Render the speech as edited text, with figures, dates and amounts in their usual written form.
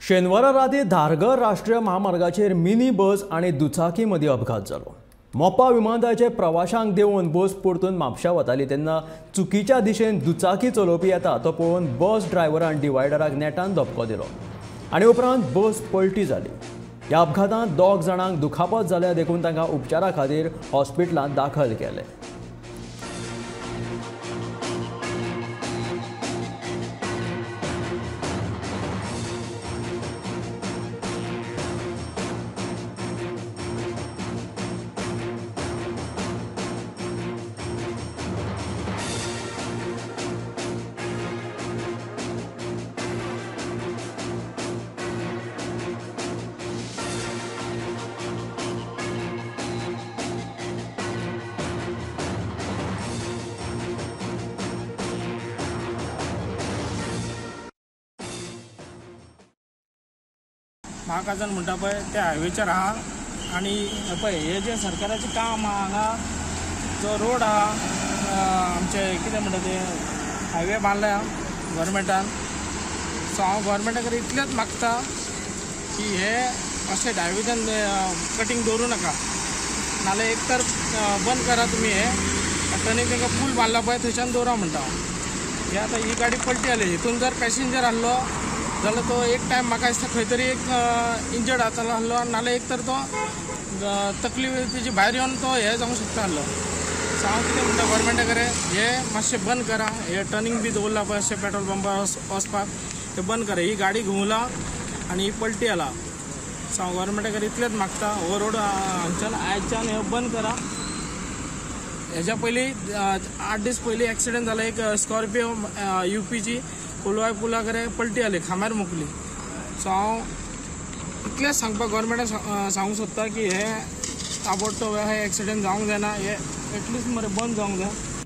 शेनवारा राती धारगळ राष्ट्रीय महामार्गाचेर मिनी बस आणि दुचाकी मदीं अपघात जालो। मोपा विमानतळाचे प्रवाशांक देंवन बस परतून म्हापशा वताली तेन्ना चुकीच्या दिशेन दुचाकी चलोवपी येता तो पळोवन बस ड्रायव्हरान डिवायडराक नेटान धपको दिलो आनी उपरांत बस पलटी जाली। ह्या अपघातांत 2 जाणांक दुखापत जाल्या देखून तांकां उपचारा खातीर हॉस्पिटलांत दाखल केले। महाकाजन म्हणटा पळय त्या हायवेचेर आहा आनी पळय हे जे सरकाराचें काम आहा हांगा जो रोड आहा आमचे कितें म्हणटा ते हायवे बांदल्या गव्हर्मेंटान। सो हांव गव्हर्मेंटा कडेन इतलेंच मागता की हे अशें हायवेच्यान कटींग दवरूं नाका, नाल्यार एक तर बंद करा तुमी हे टर्निंग तांकां पूल बांदला पळय थंयच्यान दवरा म्हणटा हांव। हे आतां ही गाडी पलटी जाली, हितून जर पॅसेंजर आहलो जाल्यार तो एक टायम म्हाका दिसता खंय तरी एक इंजर्ड जातलो आहलो, नाल्यार एक तर तो तकली तेजी भायर येवन तो हे जावंक शकता आहलो। सो हांव कितें म्हणटा गव्हर्मेंटा कडेन हे मातशें बंद करा, हे टर्निंग बी दवरला पळय अशें पेट्रोल पंपार वचपाक हे बंद करा। ही गाडी घुंवला आनी ही पलटी जाला। सो हांव गव्हर्मेंटा कडेन इतलेंच मागता हो रोड हांगच्यान आयच्यान हे बंद करा। हेज्या पयलीं 8 दीस पयलीं एक्सिडेंट जाला, एक स्कॉर्पियो UPची कोलवाय पुला कडेन पलटी जाली, खांब्यार मुकली। सो हांव इतलेंच सांगपाक गव्हर्मेंटाक सांगूंक सोदता की हे ताबडतोब हे एक्सिडेंट जावंक जायना, हे एटलिस्ट मरे बंद जावंक जाय।